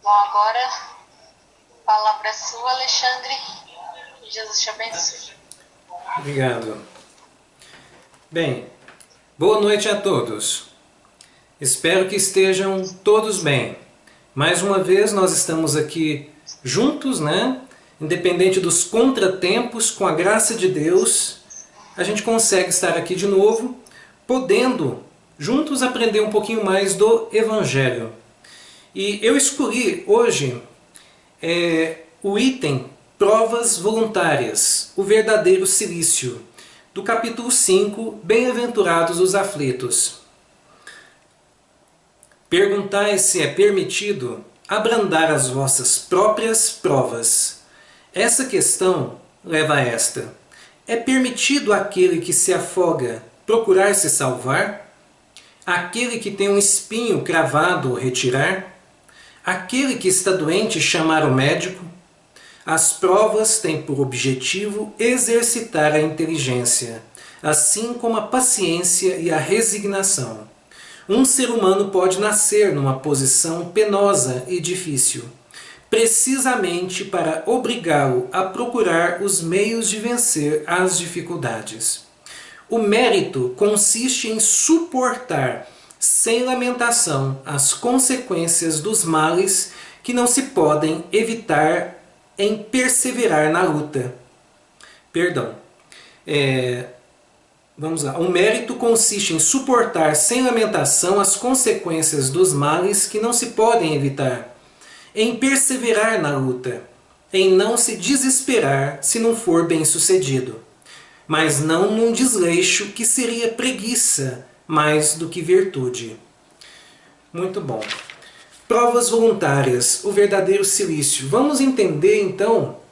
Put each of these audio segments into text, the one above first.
Bom, agora, palavra sua, Alexandre. Que Jesus te abençoe. Obrigado. Bem, boa noite a todos. Espero que estejam todos bem. Mais uma vez nós estamos aqui juntos, né? Independente dos contratempos, com a graça de Deus, a gente consegue estar aqui de novo, podendo juntos aprender um pouquinho mais do Evangelho. E eu escolhi hoje o item Provas Voluntárias, o verdadeiro cilício, do capítulo 5, Bem-aventurados os aflitos. Perguntai se é permitido abrandar as vossas próprias provas. Essa questão leva a esta: é permitido àquele que se afoga procurar se salvar? Aquele que tem um espinho cravado retirar? Aquele que está doente chamar o médico? As provas têm por objetivo exercitar a inteligência, assim como a paciência e a resignação. Um ser humano pode nascer numa posição penosa e difícil, precisamente para obrigá-lo a procurar os meios de vencer as dificuldades. O mérito consiste em suportar sem lamentação as consequências dos males que não se podem evitar em perseverar na luta. Vamos lá. O mérito consiste em suportar sem lamentação as consequências dos males que não se podem evitar, em perseverar na luta, em não se desesperar se não for bem-sucedido, mas não num desleixo que seria preguiça mais do que virtude. Muito bom. Provas voluntárias, o verdadeiro cilício. Vamos entender então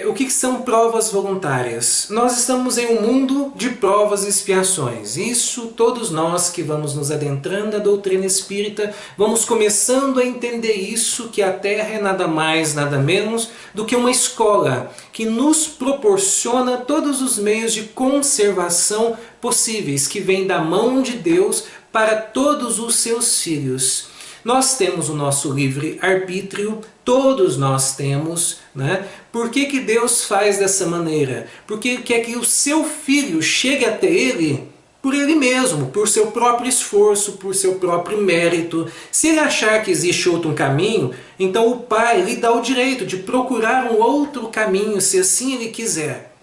o que são provas voluntárias. Nós estamos em um mundo de provas e expiações. Isso todos nós que vamos nos adentrando à doutrina espírita, vamos começando a entender isso, que a Terra é nada mais, nada menos do que uma escola que nos proporciona todos os meios de conservação possíveis, que vem da mão de Deus para todos os seus filhos. Nós temos o nosso livre-arbítrio, todos nós temos, né? Por que Deus faz dessa maneira? Porque quer que o seu filho chegue até ele por ele mesmo, por seu próprio esforço, por seu próprio mérito. Se ele achar que existe outro caminho, então o Pai lhe dá o direito de procurar um outro caminho, se assim ele quiser.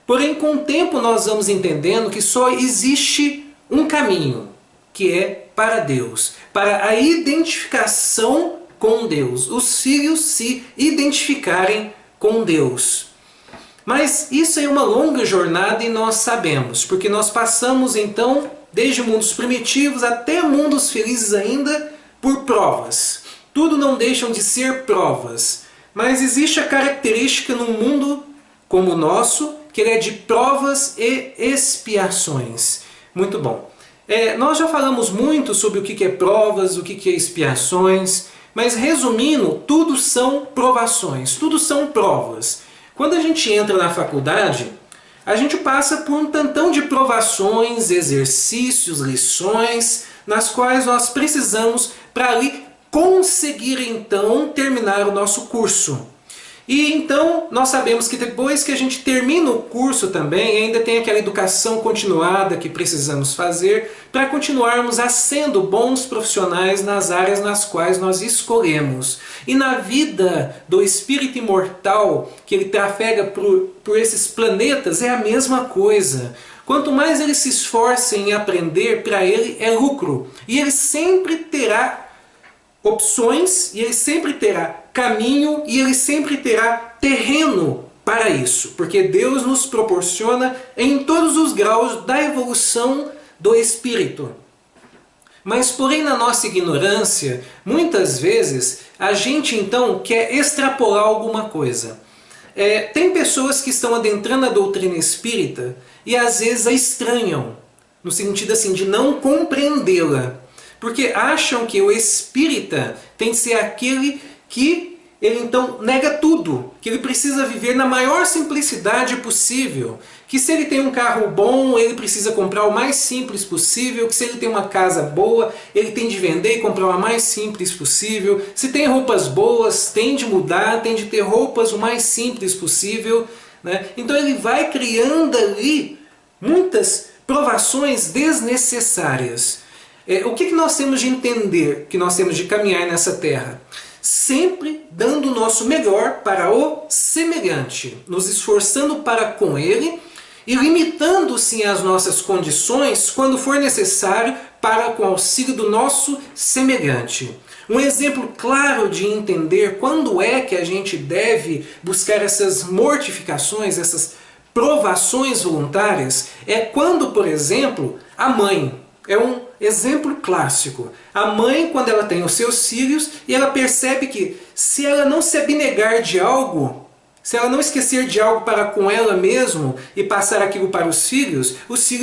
Porém, com o tempo nós vamos entendendo que só existe um caminho, que é para Deus, para a identificação com Deus, os filhos se identificarem com Deus. Mas isso é uma longa jornada e nós sabemos, porque nós passamos então, desde mundos primitivos até mundos felizes ainda, por provas. Tudo não deixam de ser provas, mas existe a característica num mundo como o nosso, que ele é de provas e expiações. Muito bom. Nós já falamos muito sobre o que é provas, o que é expiações, mas resumindo, tudo são provações, tudo são provas. Quando a gente entra na faculdade, a gente passa por um tantão de provações, exercícios, lições, nas quais nós precisamos para ali conseguir então terminar o nosso curso. E então nós sabemos que depois que a gente termina o curso também, ainda tem aquela educação continuada que precisamos fazer para continuarmos sendo bons profissionais nas áreas nas quais nós escolhemos. E na vida do espírito imortal, que ele trafega por esses planetas, é a mesma coisa. Quanto mais ele se esforça em aprender, para ele é lucro. E ele sempre terá opções, e ele sempre terá caminho, e ele sempre terá terreno para isso, porque Deus nos proporciona em todos os graus da evolução do espírito. Mas porém na nossa ignorância, muitas vezes a gente então quer extrapolar alguma coisa. Tem pessoas que estão adentrando a doutrina espírita e às vezes a estranham, no sentido assim de não compreendê-la. Porque acham que o espírita tem que ser aquele que ele então nega tudo, que ele precisa viver na maior simplicidade possível, que se ele tem um carro bom, ele precisa comprar o mais simples possível, que se ele tem uma casa boa, ele tem de vender e comprar o mais simples possível, se tem roupas boas, tem de mudar, tem de ter roupas o mais simples possível, né? Então ele vai criando ali muitas provações desnecessárias. O que nós temos de entender, que nós temos de caminhar nessa terra? Sempre dando o nosso melhor para o semelhante, nos esforçando para com ele e limitando sim as nossas condições quando for necessário para com o auxílio do nosso semelhante. Um exemplo claro de entender quando é que a gente deve buscar essas mortificações, essas provações voluntárias, é quando, por exemplo, a mãe. É um exemplo clássico. A mãe, quando ela tem os seus filhos, e ela percebe que se ela não se abnegar de algo, se ela não esquecer de algo para com ela mesmo e passar aquilo para os filhos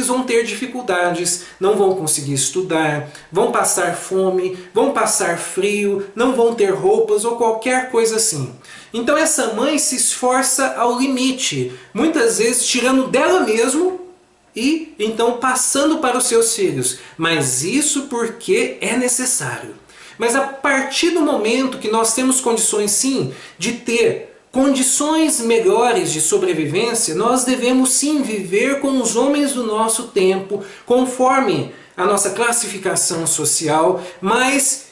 vão ter dificuldades, não vão conseguir estudar, vão passar fome, vão passar frio, não vão ter roupas ou qualquer coisa assim. Então essa mãe se esforça ao limite, muitas vezes tirando dela mesma e então passando para os seus filhos. Mas isso porque é necessário. Mas a partir do momento que nós temos condições sim de ter condições melhores de sobrevivência, nós devemos sim viver com os homens do nosso tempo, conforme a nossa classificação social, mas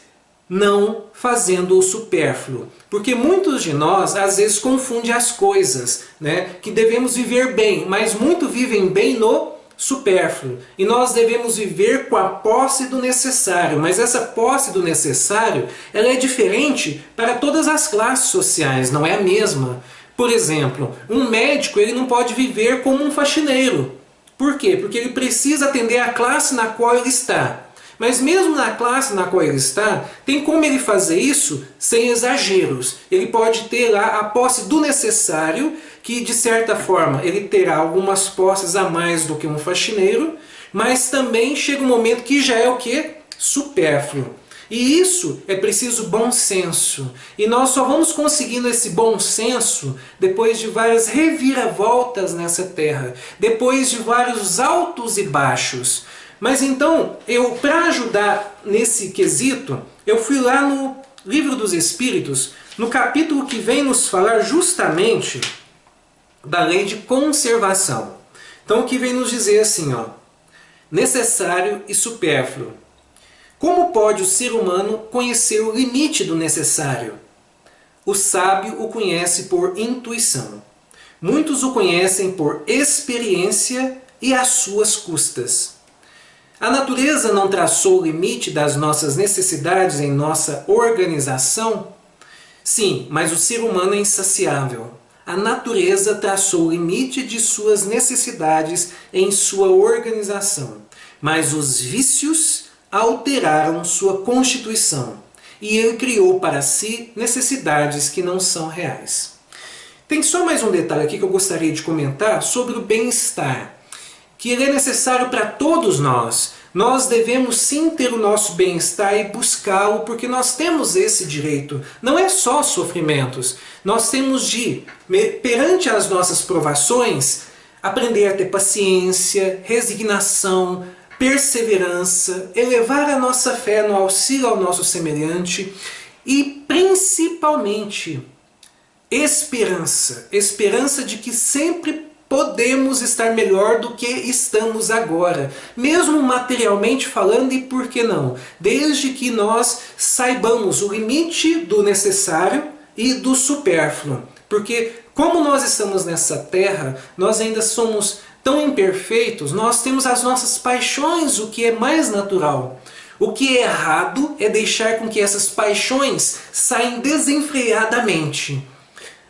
não fazendo o supérfluo. Porque muitos de nós às vezes confundem as coisas, né? Que devemos viver bem, mas muitos vivem bem no supérfluo. E nós devemos viver com a posse do necessário, mas essa posse do necessário, ela é diferente para todas as classes sociais, não é a mesma. Por exemplo, um médico ele não pode viver como um faxineiro. Por quê? Porque ele precisa atender a classe na qual ele está. Mas mesmo na classe na qual ele está, tem como ele fazer isso sem exageros. Ele pode ter lá a posse do necessário, que de certa forma ele terá algumas posses a mais do que um faxineiro, mas também chega um momento que já é o quê? Supérfluo. E isso é preciso bom senso. E nós só vamos conseguindo esse bom senso depois de várias reviravoltas nessa terra, depois de vários altos e baixos. Mas então, para ajudar nesse quesito, eu fui lá no Livro dos Espíritos, no capítulo que vem nos falar justamente da lei de conservação. Então o que vem nos dizer assim, ó, necessário e supérfluo. Como pode o ser humano conhecer o limite do necessário? O sábio o conhece por intuição. Muitos o conhecem por experiência e às suas custas. A natureza não traçou o limite das nossas necessidades em nossa organização? Sim, mas o ser humano é insaciável. A natureza traçou o limite de suas necessidades em sua organização, mas os vícios alteraram sua constituição, e ele criou para si necessidades que não são reais. Tem só mais um detalhe aqui que eu gostaria de comentar sobre o bem-estar, que ele é necessário para todos nós. Nós devemos sim ter o nosso bem-estar e buscá-lo, porque nós temos esse direito. Não é só sofrimentos. Nós temos de, perante as nossas provações, aprender a ter paciência, resignação, perseverança, elevar a nossa fé no auxílio ao nosso semelhante e, principalmente, esperança. Esperança de que sempre podemos estar melhor do que estamos agora, mesmo materialmente falando, e por que não? Desde que nós saibamos o limite do necessário e do supérfluo. Porque como nós estamos nessa terra, nós ainda somos tão imperfeitos, nós temos as nossas paixões, o que é mais natural. O que é errado é deixar com que essas paixões saiam desenfreadamente.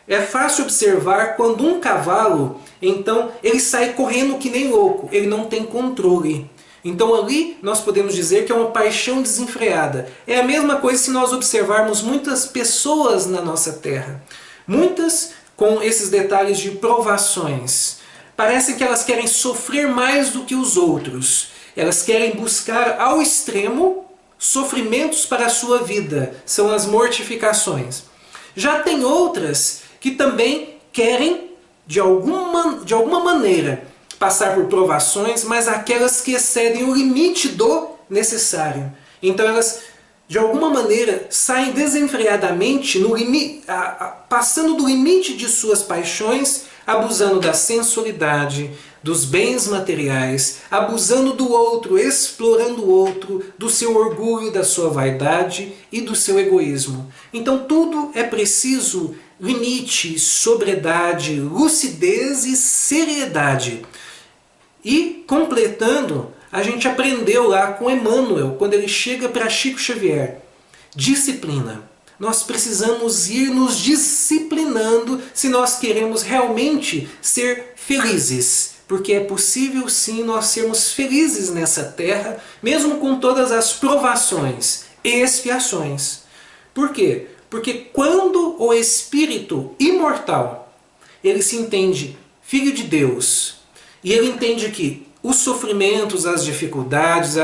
É fácil observar quando um cavalo, então, ele sai correndo que nem louco, ele não tem controle. Então ali nós podemos dizer que é uma paixão desenfreada. É a mesma coisa se nós observarmos muitas pessoas na nossa terra. Muitas com esses detalhes de provações. Parece que elas querem sofrer mais do que os outros. Elas querem buscar ao extremo sofrimentos para a sua vida. São as mortificações. Já tem outras que também querem, de alguma maneira, passar por provações, mas aquelas que excedem o limite do necessário. Então elas, de alguma maneira, saem desenfreadamente, passando do limite de suas paixões, abusando da sensualidade, dos bens materiais, abusando do outro, explorando o outro, do seu orgulho, da sua vaidade e do seu egoísmo. Então tudo é preciso limite, sobriedade, lucidez e seriedade. E, completando, a gente aprendeu lá com Emmanuel, quando ele chega para Chico Xavier, disciplina. Nós precisamos ir nos disciplinando se nós queremos realmente ser felizes. Porque é possível sim nós sermos felizes nessa terra, mesmo com todas as provações e expiações. Por quê? Porque quando o espírito imortal, ele se entende filho de Deus, e ele entende que os sofrimentos, as dificuldades,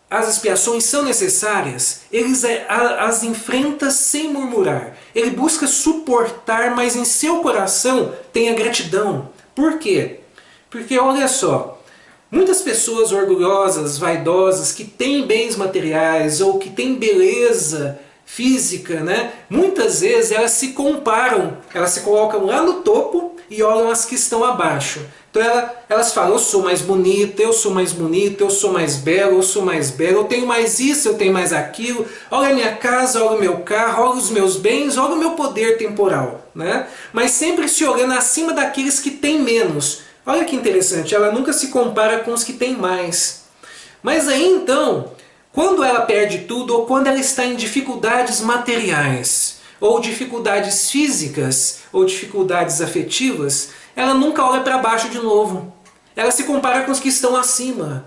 as expiações são necessárias, ele as enfrenta sem murmurar. Ele busca suportar, mas em seu coração tem a gratidão. Por quê? Porque olha só, muitas pessoas orgulhosas, vaidosas, que têm bens materiais ou que têm beleza física, né? Muitas vezes elas se comparam, elas se colocam lá no topo e olham as que estão abaixo. Então elas falam, eu sou mais bonita, eu sou mais bonita, eu sou mais bela, eu sou mais bela, eu tenho mais isso, eu tenho mais aquilo, olha a minha casa, olha o meu carro, olha os meus bens, olha o meu poder temporal, né? Mas sempre se olhando acima daqueles que têm menos. Olha que interessante, ela nunca se compara com os que têm mais. Mas aí então, quando ela perde tudo, ou quando ela está em dificuldades materiais, ou dificuldades físicas, ou dificuldades afetivas, ela nunca olha para baixo de novo. Ela se compara com os que estão acima.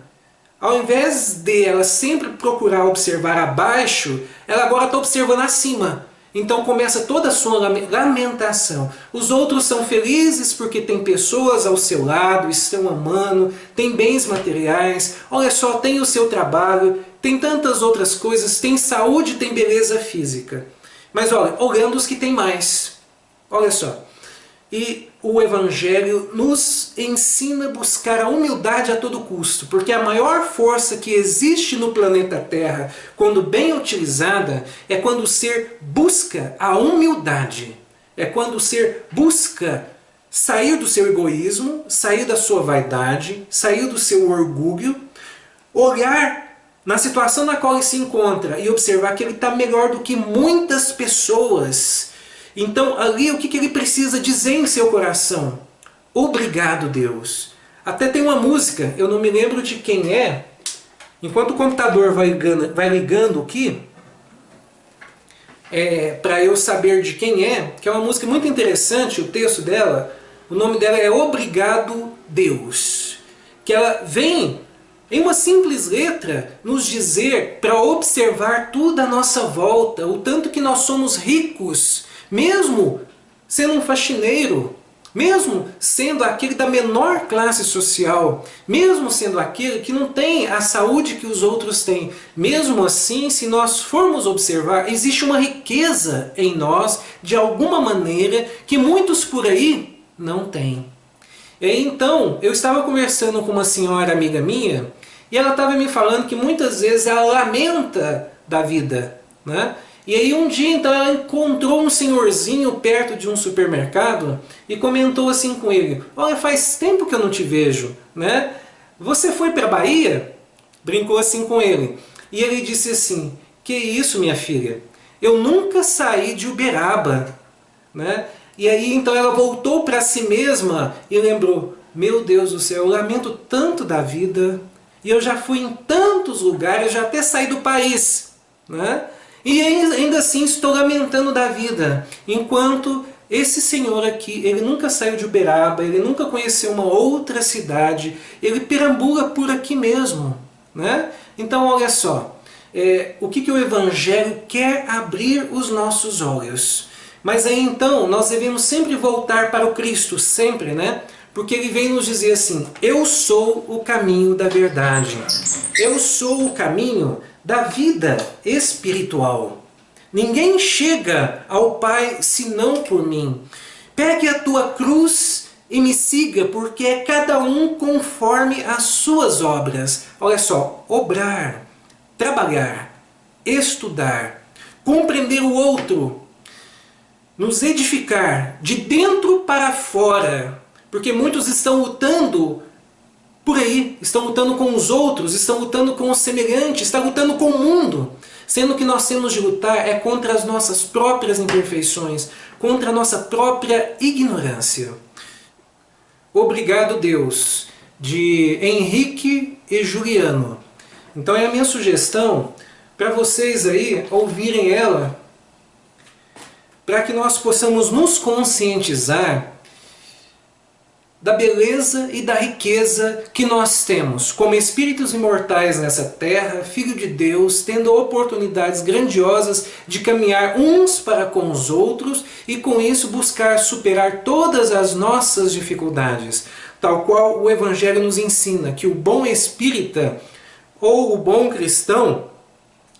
Ao invés de ela sempre procurar observar abaixo, ela agora está observando acima. Então começa toda a sua lamentação. Os outros são felizes porque tem pessoas ao seu lado, estão amando, tem bens materiais, olha só, tem o seu trabalho, tem tantas outras coisas, tem saúde, tem beleza física. Mas olha, olhando os que têm mais. Olha só. E o Evangelho nos ensina a buscar a humildade a todo custo, porque a maior força que existe no planeta Terra, quando bem utilizada, é quando o ser busca a humildade. É quando o ser busca sair do seu egoísmo, sair da sua vaidade, sair do seu orgulho, olhar na situação na qual ele se encontra e observar que ele está melhor do que muitas pessoas. Então ali o que ele precisa dizer em seu coração? Obrigado, Deus. Até tem uma música, eu não me lembro de quem é. Enquanto o computador vai ligando aqui, para eu saber de quem é, que é uma música muito interessante, o texto dela, o nome dela é Obrigado, Deus. Que ela vem, em uma simples letra, nos dizer para observar tudo à nossa volta, o tanto que nós somos ricos, mesmo sendo um faxineiro, mesmo sendo aquele da menor classe social, mesmo sendo aquele que não tem a saúde que os outros têm, mesmo assim, se nós formos observar, existe uma riqueza em nós, de alguma maneira, que muitos por aí não têm. E então, eu estava conversando com uma senhora amiga minha, e ela estava me falando que muitas vezes ela lamenta da vida, né? E aí um dia então ela encontrou um senhorzinho perto de um supermercado e comentou assim com ele, olha, faz tempo que eu não te vejo, né? Você foi para a Bahia? Brincou assim com ele. E ele disse assim, que isso, minha filha? Eu nunca saí de Uberaba, né? E aí então ela voltou para si mesma e lembrou, meu Deus do céu, eu lamento tanto da vida, e eu já fui em tantos lugares, já até saí do país, né? E ainda assim estou lamentando da vida, enquanto esse senhor aqui, ele nunca saiu de Uberaba, ele nunca conheceu uma outra cidade, ele perambula por aqui mesmo, né? Então olha só, o que o Evangelho quer abrir os nossos olhos. Mas aí então nós devemos sempre voltar para o Cristo, sempre, né? Porque ele vem nos dizer assim, eu sou o caminho da verdade, eu sou o caminho da vida espiritual. Ninguém chega ao Pai senão por mim. Pegue a tua cruz e me siga, porque é cada um conforme as suas obras. Olha só, obrar, trabalhar, estudar, compreender o outro, nos edificar de dentro para fora, porque muitos estão lutando por aí, estão lutando com os outros, estão lutando com os semelhantes, estão lutando com o mundo, sendo que nós temos de lutar é contra as nossas próprias imperfeições, contra a nossa própria ignorância. Obrigado, Deus, de Henrique e Juliano. Então é a minha sugestão para vocês aí ouvirem ela, para que nós possamos nos conscientizar da beleza e da riqueza que nós temos como espíritos imortais nessa terra, Filho de Deus, tendo oportunidades grandiosas de caminhar uns para com os outros e com isso buscar superar todas as nossas dificuldades, tal qual o Evangelho nos ensina, que o bom espírita ou o bom cristão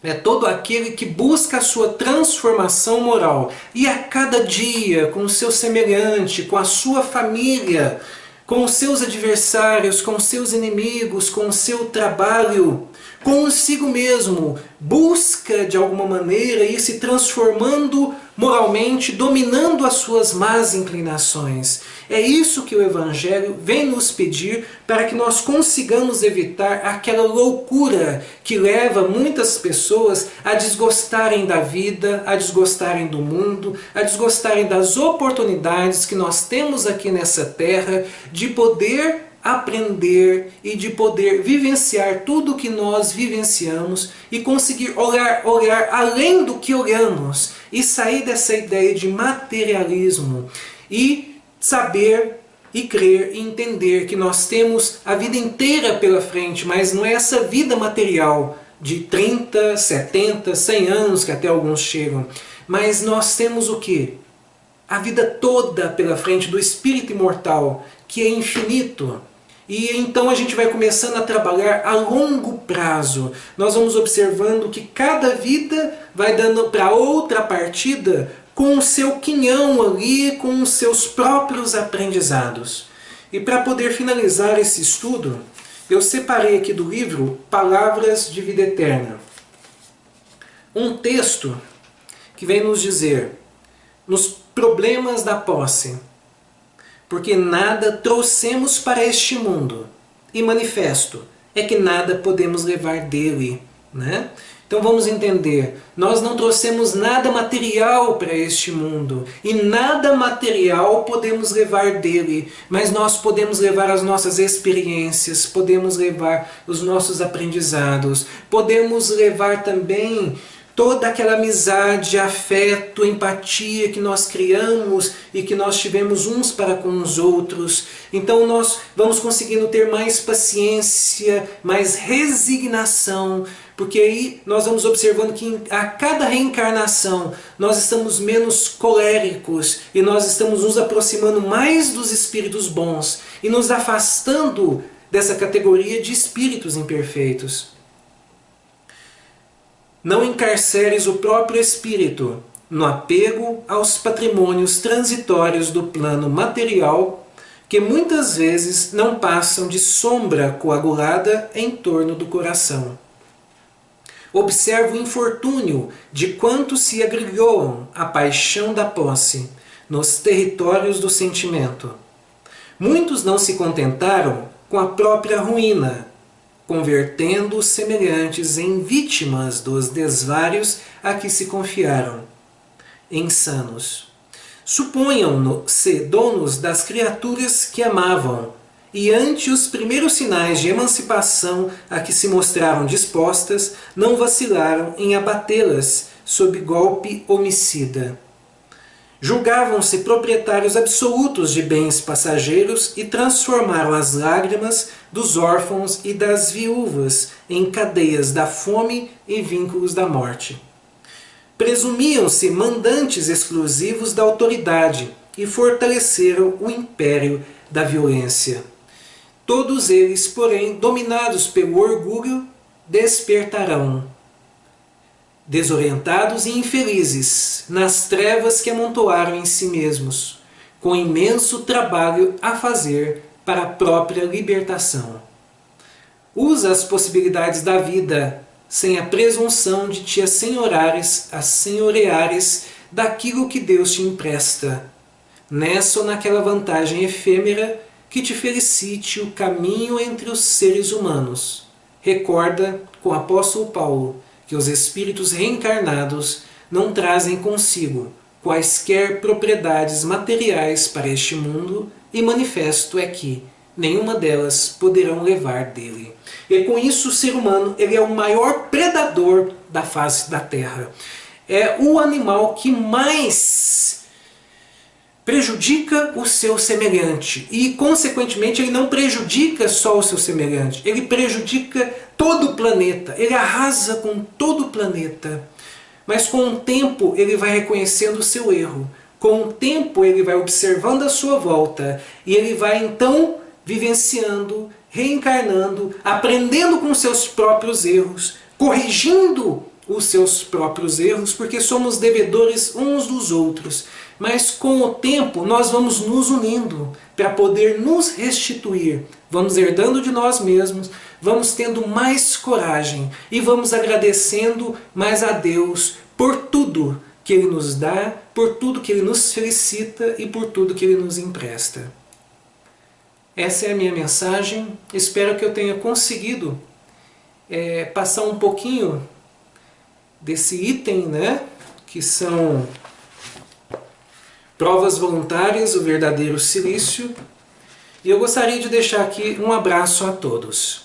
é todo aquele que busca a sua transformação moral. E a cada dia, com o seu semelhante, com a sua família, com os seus adversários, com os seus inimigos, com o seu trabalho, consigo mesmo, busca de alguma maneira ir se transformando moralmente, dominando as suas más inclinações. É isso que o Evangelho vem nos pedir para que nós consigamos evitar aquela loucura que leva muitas pessoas a desgostarem da vida, a desgostarem do mundo, a desgostarem das oportunidades que nós temos aqui nessa terra de poder aprender e de poder vivenciar tudo o que nós vivenciamos e conseguir olhar além do que olhamos e sair dessa ideia de materialismo e saber e crer e entender que nós temos a vida inteira pela frente, mas não é essa vida material de 30, 70, 100 anos que até alguns chegam, mas nós temos o quê? A vida toda pela frente do espírito imortal, que é infinito. E então a gente vai começando a trabalhar a longo prazo. Nós vamos observando que cada vida vai dando para outra partida com o seu quinhão ali, com os seus próprios aprendizados. E para poder finalizar esse estudo, eu separei aqui do livro Palavras de Vida Eterna um texto que vem nos dizer: nos problemas da posse, porque nada trouxemos para este mundo, e manifesto é que nada podemos levar dele. Né? Então vamos entender, nós não trouxemos nada material para este mundo, e nada material podemos levar dele, mas nós podemos levar as nossas experiências, podemos levar os nossos aprendizados, podemos levar também toda aquela amizade, afeto, empatia que nós criamos e que nós tivemos uns para com os outros. Então nós vamos conseguindo ter mais paciência, mais resignação, porque aí nós vamos observando que a cada reencarnação nós estamos menos coléricos e nós estamos nos aproximando mais dos espíritos bons e nos afastando dessa categoria de espíritos imperfeitos. Não encarceres o próprio espírito no apego aos patrimônios transitórios do plano material, que muitas vezes não passam de sombra coagulada em torno do coração. Observa o infortúnio de quantos se agrilhoam à paixão da posse nos territórios do sentimento. Muitos não se contentaram com a própria ruína, convertendo os semelhantes em vítimas dos desvários a que se confiaram. Insanos. Suponham-se donos das criaturas que amavam, e ante os primeiros sinais de emancipação a que se mostraram dispostas, não vacilaram em abatê-las sob golpe homicida. Julgavam-se proprietários absolutos de bens passageiros e transformaram as lágrimas dos órfãos e das viúvas em cadeias da fome e vínculos da morte. Presumiam-se mandantes exclusivos da autoridade e fortaleceram o império da violência. Todos eles, porém, dominados pelo orgulho, despertarão desorientados e infelizes, nas trevas que amontoaram em si mesmos, com imenso trabalho a fazer para a própria libertação. Usa as possibilidades da vida, sem a presunção de te assenhoreares daquilo que Deus te empresta, nessa ou naquela vantagem efêmera que te felicite o caminho entre os seres humanos. Recorda com o apóstolo Paulo que os espíritos reencarnados não trazem consigo quaisquer propriedades materiais para este mundo, e manifesto é que nenhuma delas poderão levar dele. E com isso o ser humano ele é o maior predador da face da Terra. É o animal que mais prejudica o seu semelhante. E, consequentemente, ele não prejudica só o seu semelhante. Ele prejudica todo o planeta. Ele arrasa com todo o planeta. Mas com o tempo ele vai reconhecendo o seu erro. Com o tempo ele vai observando a sua volta. E ele vai então vivenciando, reencarnando, aprendendo com seus próprios erros, corrigindo os seus próprios erros, porque somos devedores uns dos outros. Mas com o tempo nós vamos nos unindo para poder nos restituir. Vamos herdando de nós mesmos, vamos tendo mais coragem e vamos agradecendo mais a Deus por tudo que Ele nos dá, por tudo que Ele nos felicita e por tudo que Ele nos empresta. Essa é a minha mensagem. Espero que eu tenha conseguido passar um pouquinho desse item, né, que são provas voluntárias, o verdadeiro silício. E eu gostaria de deixar aqui um abraço a todos.